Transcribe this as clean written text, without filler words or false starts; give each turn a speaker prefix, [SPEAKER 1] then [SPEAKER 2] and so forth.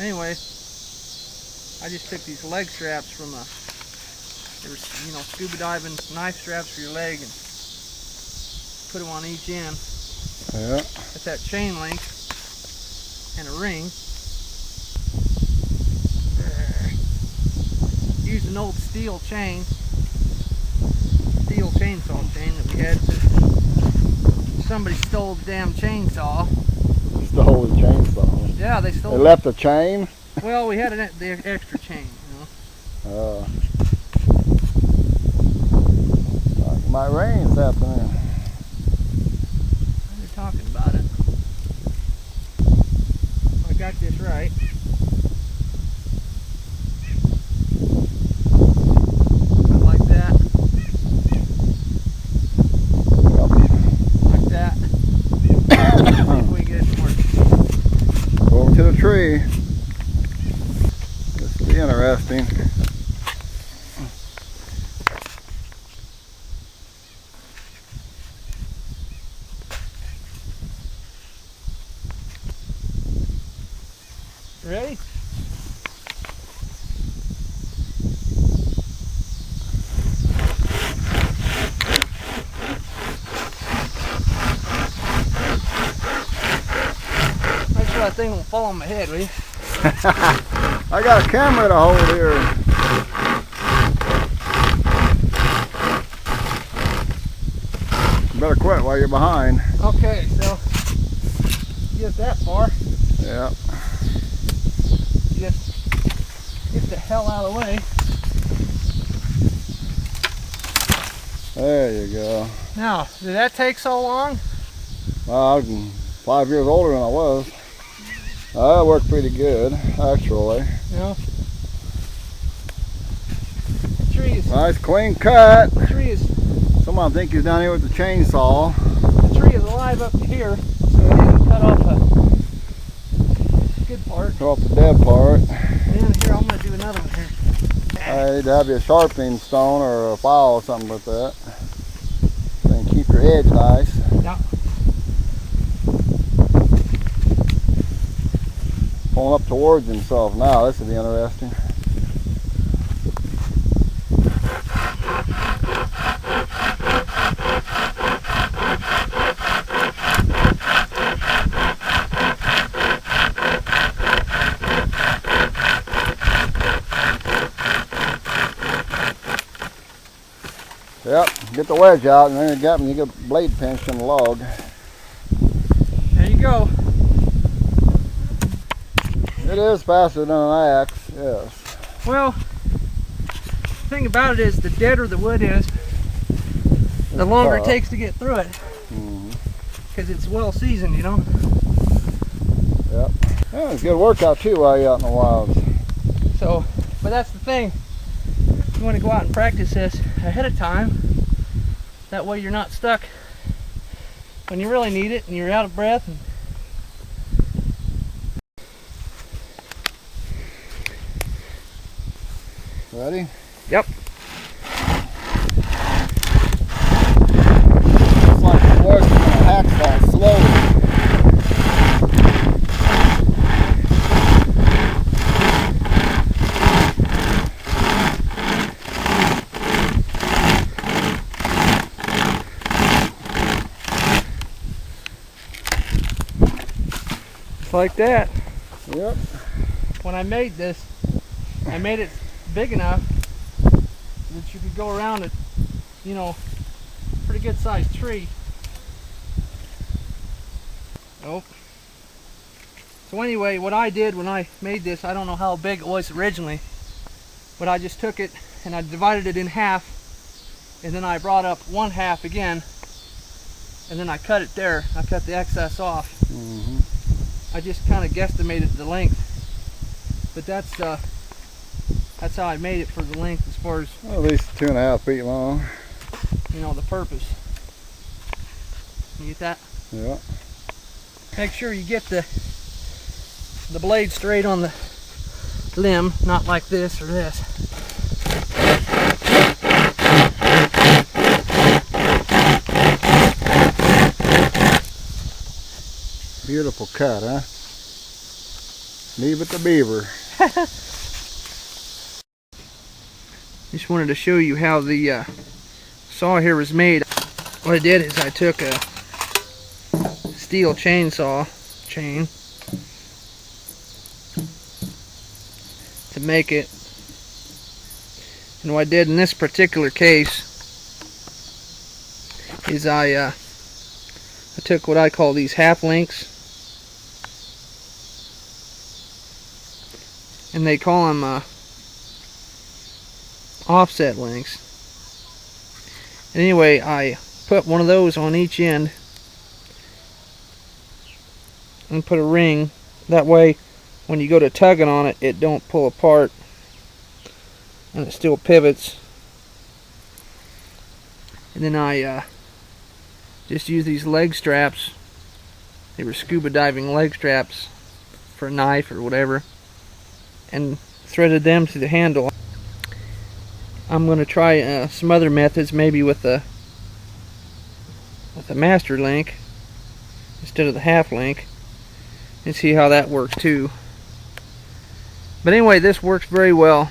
[SPEAKER 1] Anyway, I just took these leg straps from scuba diving knife straps for your leg and put them on each end.
[SPEAKER 2] Yeah.
[SPEAKER 1] With that chain link and a ring. Used an old Stihl chainsaw chain that we had since somebody stole the damn chainsaw.
[SPEAKER 2] Stole the chainsaw.
[SPEAKER 1] Yeah, they stole.
[SPEAKER 2] They left the chain.
[SPEAKER 1] Well, we had the extra chain,
[SPEAKER 2] It might rain this afternoon.
[SPEAKER 1] They're talking about it. I got this right. Like that. Like that. See if we can get it to work.
[SPEAKER 2] Go over to the tree. This will be interesting.
[SPEAKER 1] Ready? Make sure that thing won't fall on my head, will you?
[SPEAKER 2] I got a camera to hold here. You better quit while you're behind.
[SPEAKER 1] Okay, so get that far.
[SPEAKER 2] Yeah.
[SPEAKER 1] Just get the hell out of the way.
[SPEAKER 2] There you go.
[SPEAKER 1] Now, did that take so long?
[SPEAKER 2] Well, I'm 5 years older than I was. That worked pretty good, actually.
[SPEAKER 1] No. The tree is.
[SPEAKER 2] Nice clean cut.
[SPEAKER 1] The tree is.
[SPEAKER 2] Someone think he's down here with the chainsaw.
[SPEAKER 1] The tree is alive up to here, so we didn't cut off a good part.
[SPEAKER 2] Cut off the dead part.
[SPEAKER 1] And then here, I'm gonna do another one here.
[SPEAKER 2] I'd have you a sharpening stone or a file or something with that. Then keep your edge nice.
[SPEAKER 1] Yeah.
[SPEAKER 2] Pulling up towards himself now. This will be interesting. Yep, get the wedge out, and then you get a blade pinched in the log.
[SPEAKER 1] There you go.
[SPEAKER 2] It is faster than an axe, yes.
[SPEAKER 1] Well, the thing about it is, the deader the wood is, the longer it takes to get through it. Because it's well seasoned, you know.
[SPEAKER 2] Yep. Yeah, it's a good workout too while you're out in the wilds.
[SPEAKER 1] So, but that's the thing. You want to go out and practice this ahead of time. That way you're not stuck when you really need it and you're out of breath.
[SPEAKER 2] Ready?
[SPEAKER 1] Yep.
[SPEAKER 2] Looks like the boys are going to hacksaw slowly.
[SPEAKER 1] Like that.
[SPEAKER 2] Yep.
[SPEAKER 1] When I made this, I made it big enough that you could go around it, you know, pretty good sized tree. Nope. So anyway, what I did when I made this, I don't know how big it was originally, but I just took it and I divided it in half, and then I brought up one half again, and then I cut it there. I cut the excess off. I just kind of guesstimated the length, but that's how I made it for the length as far as,
[SPEAKER 2] Well, at least 2.5 feet long.
[SPEAKER 1] you know, the purpose. You get that?
[SPEAKER 2] Yeah.
[SPEAKER 1] Make sure you get the blade straight on the limb, not like this or this.
[SPEAKER 2] Beautiful cut, huh? Leave it to Beaver.
[SPEAKER 1] Just wanted to show you how the saw here was made. What I did is I took a Stihl chainsaw chain to make it. And what I did in this particular case is I took what I call these half links, and they call them offset links. And anyway, I put one of those on each end and put a ring. That way, when you go to tugging on it, it don't pull apart, and it still pivots. And then I just use these leg straps. They were scuba diving leg straps for a knife or whatever, and threaded them to the handle. I'm going to try some other methods, maybe with a master link instead of the half link, and see how that works too. But anyway, this works very well.